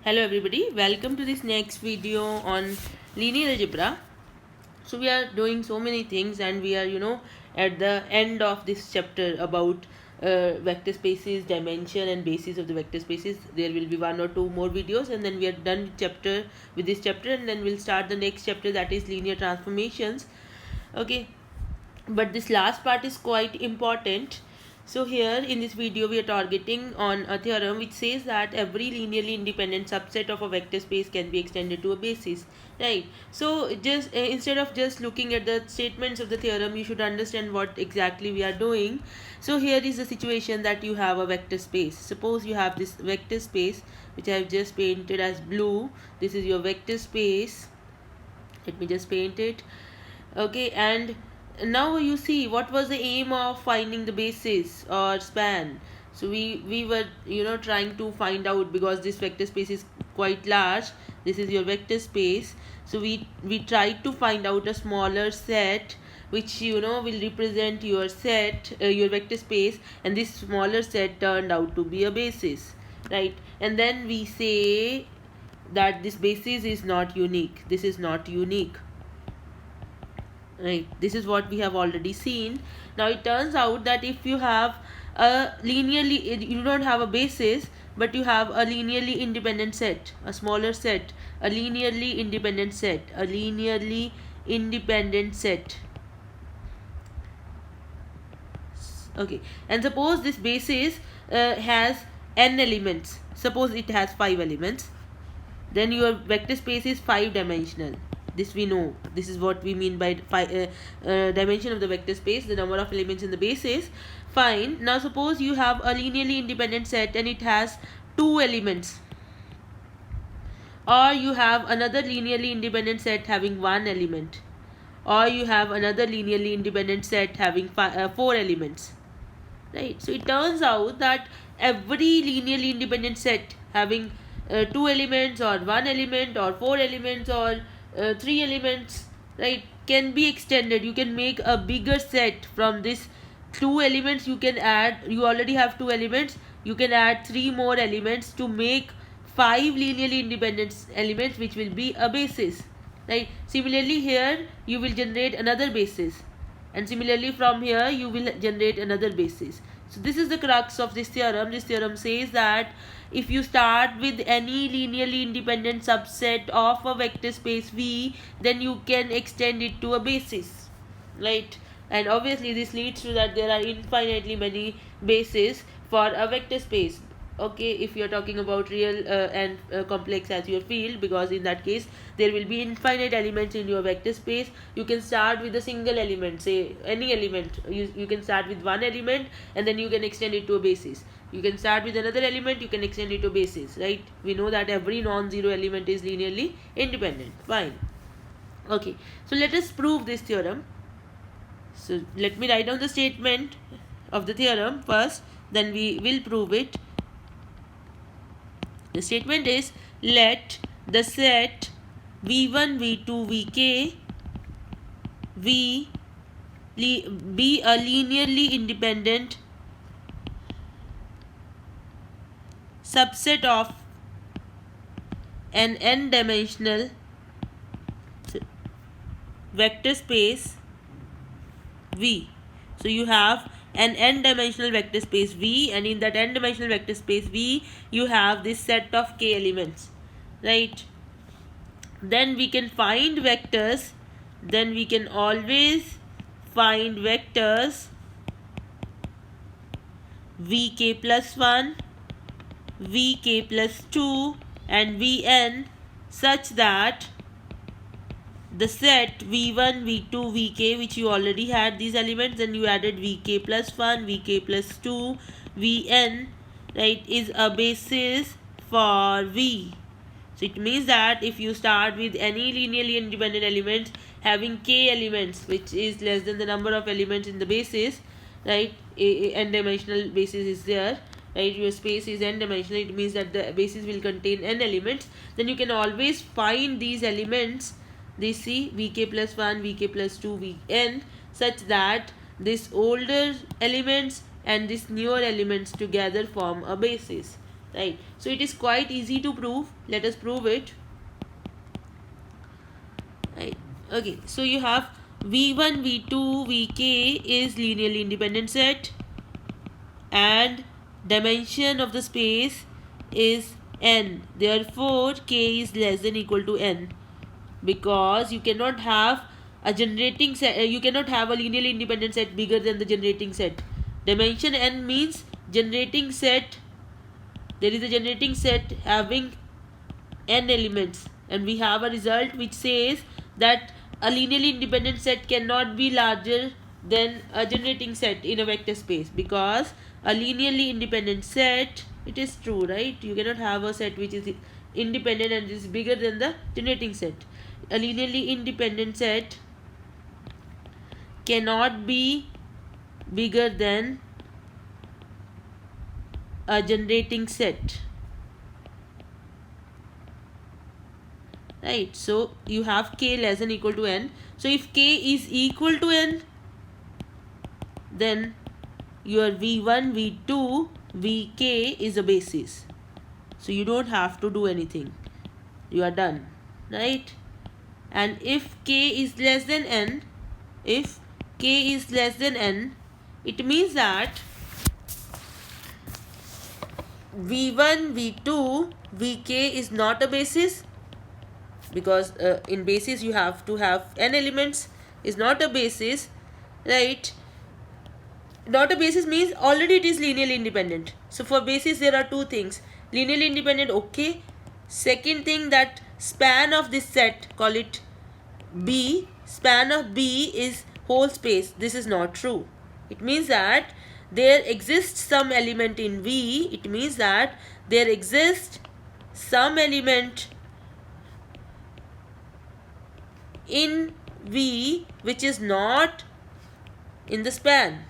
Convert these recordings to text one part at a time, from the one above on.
Hello everybody, welcome to this next video on linear algebra. So we are doing so many things and we are at the end of this chapter about vector spaces, dimension and basis of the vector spaces. There will be one or two more videos and then we are done with this chapter, and then we'll start the next chapter, that is linear transformations. Okay, but this last part is quite important. So here in this video we are targeting on a theorem which says that every linearly independent subset of a vector space can be extended to a basis, right? So just instead of just looking at the statements of the theorem, you should understand what exactly we are doing. So here is the situation that you have a vector space. Suppose you have this vector space which I have just painted as blue. This is your vector space. Let me just paint it. Okay, and now you see what was the aim of finding the basis or span. So we were trying to find out, because this vector space is quite large. This is your vector space. So we tried to find out a smaller set which will represent your set, your vector space, and this smaller set turned out to be a basis, right? And then we say that this basis is not unique. This is not unique, right? This is what we have already seen. Now it turns out that if you have a linearly, you don't have a basis but you have a linearly independent set, a smaller set, a linearly independent set, a linearly independent set. Okay, and suppose this basis has n elements. Suppose it has 5 elements, then your vector space is 5-dimensional. This we know. This is what we mean by dimension of the vector space, the number of elements in the basis. Fine. Now suppose you have a linearly independent set and it has 2 elements, or you have another linearly independent set having 1 element, or you have another linearly independent set having 4 elements, right? So it turns out that every linearly independent set having 2 elements or 1 element or 4 elements or 3 elements, right, can be extended. You can make a bigger set from this 2 elements. You can add, you already have 2 elements, you can add 3 more elements to make 5 linearly independent elements, which will be a basis, right? Similarly here you will generate another basis, and similarly from here you will generate another basis. So this is the crux of this theorem. This theorem says that if you start with any linearly independent subset of a vector space V, then you can extend it to a basis, right? And obviously this leads to that there are infinitely many bases for a vector space. Okay, if you're talking about real and complex as your field, because in that case there will be infinite elements in your vector space. You can start with a single element, say any element. You can start with one element and then you can extend it to a basis. You can start with another element, you can extend it to basis, right? We know that every non-zero element is linearly independent. Fine. Okay, so let us prove this theorem. So let me write down the statement of the theorem first, then we will prove it. The statement is, let the set V1, V2, Vk be a linearly independent subset of an n-dimensional vector space V. So you have an n-dimensional vector space V, and in that n-dimensional vector space V you have this set of k elements, right? Then we can find vectors, then we can always find vectors Vk plus 1, Vk plus 2 and Vn such that the set V1, V2, Vk, which you already had these elements, then you added Vk plus 1, Vk plus 2, Vn, right, is a basis for V. So it means that if you start with any linearly independent elements having k elements, which is less than the number of elements in the basis, right, n-dimensional basis is there, right, your space is n-dimensional, it means that the basis will contain n elements, then you can always find these elements, this see Vk plus 1, Vk plus 2, Vn, such that this older elements and this newer elements together form a basis. right? So it is quite easy to prove. Let us prove it, right? Okay, so you have v1, v2, vk is linearly independent set, and dimension of the space is n. Therefore k is less than equal to n, because you cannot have a generating set, you cannot have a linearly independent set bigger than the generating set. Dimension n means generating set, there is a generating set having n elements, and we have a result which says that a linearly independent set cannot be larger than a generating set in a vector space, because a linearly independent set, it is true, right? You cannot have a set which is independent and is bigger than the generating set. A linearly independent set cannot be bigger than a generating set, right? So you have k less than equal to n. So if k is equal to n, then your v1, v2, vk is a basis. So you don't have to do anything, you are done, right? And if k is less than n, if k is less than n, it means that v1, v2, vk is not a basis, because in basis you have to have n elements, is not a basis, right? Not a basis means already it is linearly independent. So for basis there are two things: linearly independent, okay. Second thing, that span of this set, call it B, span of B is whole space. This is not true. It means that there exists some element in V. It means that there exists some element in V which is not in the span,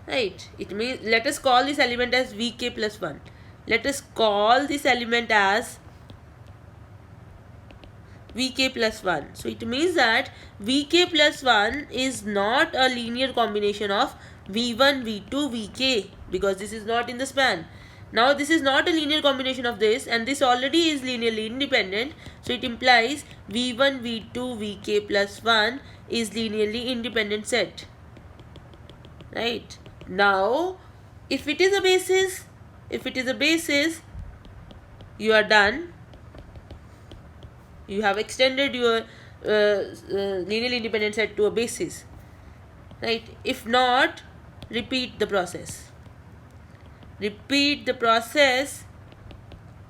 right? It means, let us call this element as vk plus 1. Let us call this element as vk plus 1. So it means that vk plus 1 is not a linear combination of v1, v2, vk, because this is not in the span. Now this is not a linear combination of this, and this already is linearly independent. So it implies v1, v2, vk plus 1 is linearly independent set, right? Now if it is a basis, you are done. You have extended your linearly independent set to a basis, right? If not, repeat the process. Repeat the process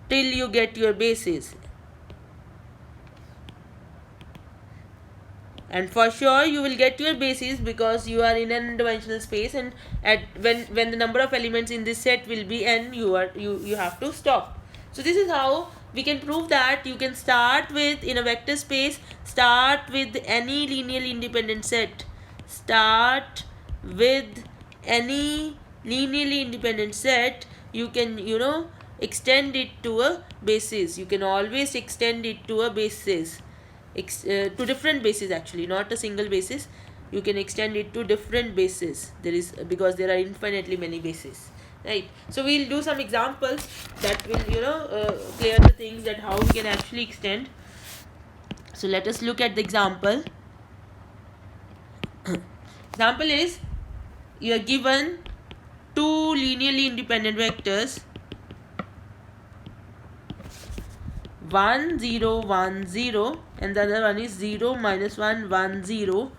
till you get your basis. And for sure you will get your basis, because you are in an n-dimensional space, and when the number of elements in this set will be n, you have to stop. So this is how we can prove that you can start with, in a vector space, start with any linearly independent set. Start with any linearly independent set. You can, extend it to a basis. You can always extend it to a basis. To different bases, actually, not a single basis. You can extend it to different bases. Because there are infinitely many bases, right? So we'll do some examples that will clear the things that how we can actually extend. So let us look at the example. Example is, you are given two linearly independent vectors, 1 0 1 0, and the other one is 0 minus 1 1 0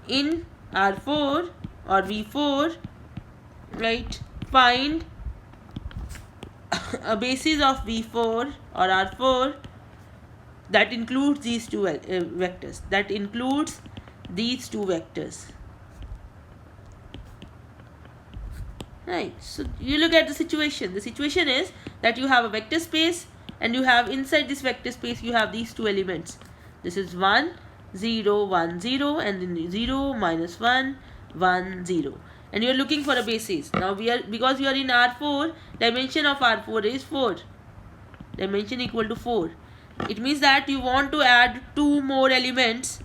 in R4 or V4, right? Find a basis of V4 or R4 that includes these two vectors. That includes these two vectors, right? So you look at the situation. The situation is that you have a vector space, and you have inside this vector space you have these two elements. This is 1 0 1 0, and then 0 minus 1 1 0, and you are looking for a basis. Now because you are in R4, dimension of R4 is 4, dimension equal to 4. It means that you want to add two more elements.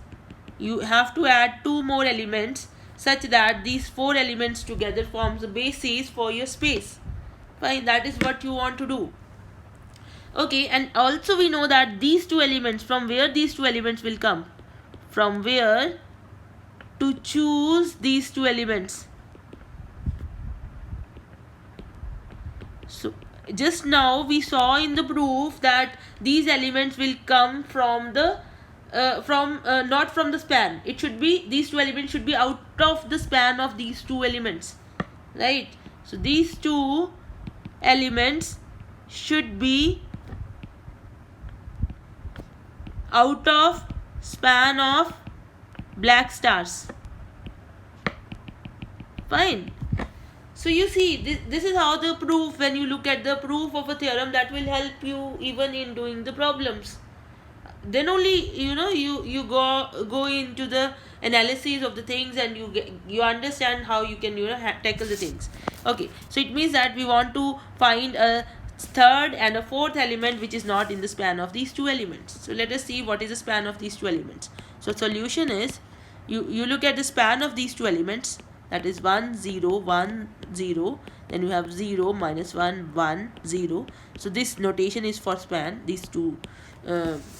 You have to add two more elements, such that these 4 elements together forms the basis for your space. Fine, that is what you want to do. Okay, and also we know that these 2 elements, from where these 2 elements will come, from where to choose these 2 elements. So just now we saw in the proof that these elements will come from the not from the span. It should be, these 2 elements should be out of the span of these 2 elements, right? So these 2 elements should be out of span of black stars. Fine. So you see, this is how the proof, when you look at the proof of a theorem, that will help you even in doing the problems. Then only you go into the analysis of the things, and you understand how you can tackle the things. Okay, so it means that we want to find a third and a fourth element which is not in the span of these 2 elements. So let us see what is the span of these 2 elements. So solution is, you look at the span of these 2 elements, that is 1 0 1 0, then you have 0 minus 1 1 0. So this notation is for span, these 2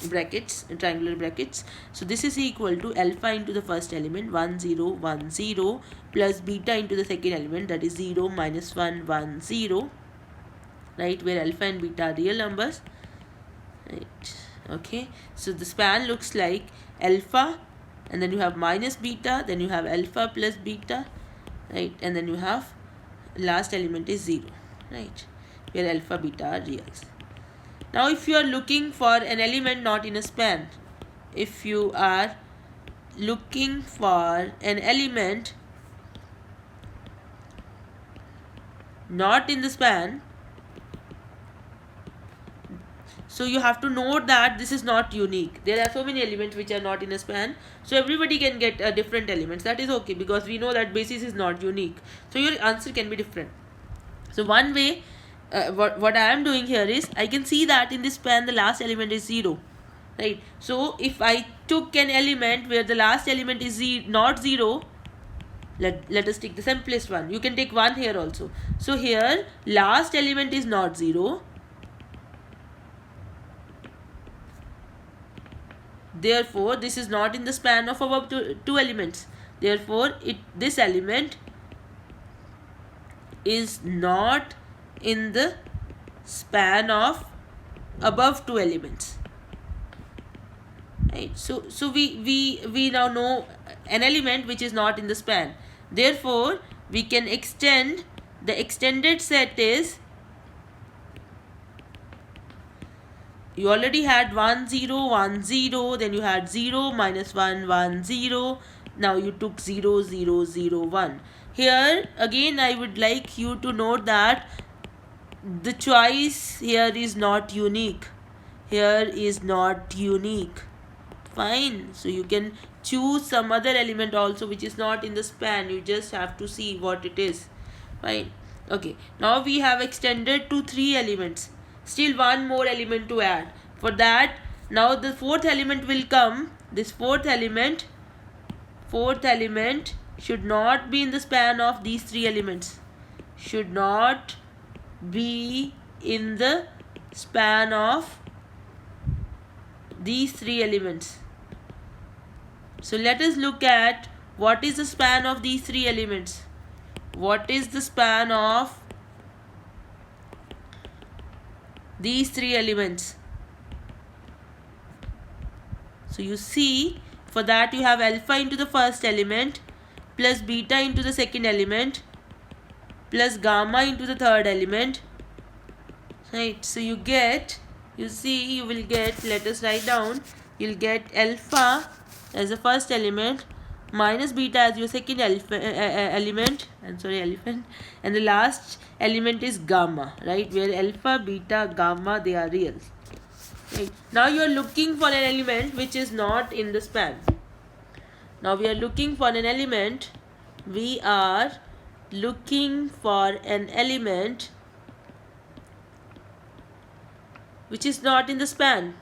brackets, triangular brackets. So this is equal to alpha into the first element 1 0 1 0 plus beta into the second element, that is 0 minus 1 1 0, right, where alpha and beta are real numbers, right? Okay, so the span looks like alpha, and then you have minus beta, then you have alpha plus beta, right, and then you have last element is 0, right, where alpha beta are reals. Now if you are looking for an element not in a span, if you are looking for an element not in the span, so you have to note that this is not unique. There are so many elements which are not in a span, so everybody can get different elements. That is okay, because we know that basis is not unique, so your answer can be different. So one way, what I am doing here is, I can see that in this span the last element is 0, right? So if I took an element where the last element is not 0, let us take the simplest one. You can take 1 here also. So here last element is not 0, therefore this is not in the span of above 2 elements. Therefore this element is not in the span of above 2 elements, right? So we now know an element which is not in the span. Therefore we can extend, the extended set is, you already had 1 0 1 0, then you had 0 minus 1 1 0, now you took 0 0 0 1. Here again I would like you to note that the choice here is not unique. Here is not unique. Fine, so you can choose some other element also which is not in the span. You just have to see what it is. Fine. Okay, now we have extended to 3 elements. Still one more element to add. For that, now the fourth element will come. This fourth element should not be in the span of these 3 elements. Should not be in the span of these 3 elements. So let us look at what is the span of these 3 elements. What is the span of these 3 elements? So you see, for that you have alpha into the first element plus beta into the second element plus gamma into the third element, right? So you will get, let us write down, you'll get alpha as the first element minus beta as your second element, and the last element is gamma, right, where alpha beta gamma, they are real, right? Now you are looking for an element which is not in the span. Now we are looking for an element which is not in the span.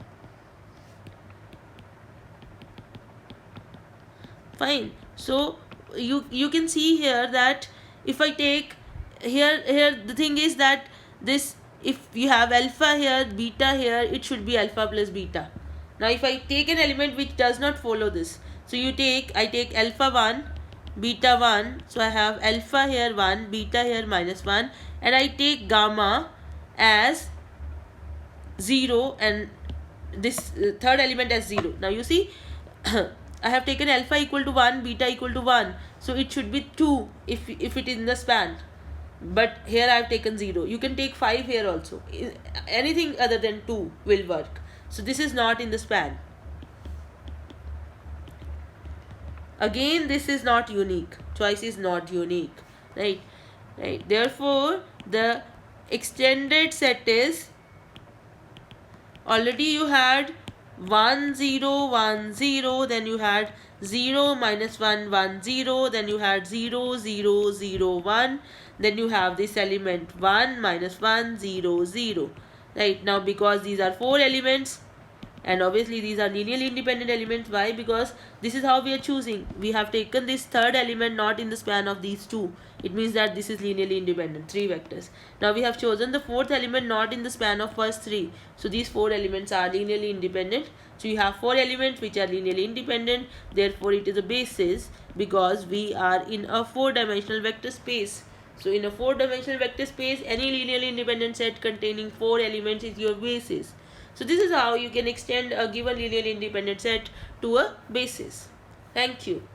Fine. So you can see here that if I take here the thing is that this, if you have alpha here, beta here, it should be alpha plus beta. Now if I take an element which does not follow this, so I take alpha 1, beta 1, so I have alpha here 1, beta here minus 1, and I take gamma as 0 and this third element as 0. Now you see I have taken alpha equal to 1, beta equal to 1, so it should be 2 if it is in the span, but here I have taken 0. You can take 5 here also, anything other than 2 will work. So this is not in the span. Again, this is not unique, choice is not unique, right? Therefore the extended set is, already you had 1 0 1 0, then you had 0 minus 1 1 0, then you had 0 0 0 1, then you have this element 1 minus 1 0 0. Right, now because these are 4 elements, and obviously these are linearly independent elements. Why? Because this is how we are choosing. We have taken this third element not in the span of these two. It means that this is linearly independent, 3 vectors. Now we have chosen the fourth element not in the span of first 3. So these 4 elements are linearly independent. So you have 4 elements which are linearly independent. Therefore it is a basis because we are in a 4-dimensional vector space. So in a 4-dimensional vector space, any linearly independent set containing 4 elements is your basis. So this is how you can extend a given linearly independent set to a basis. Thank you.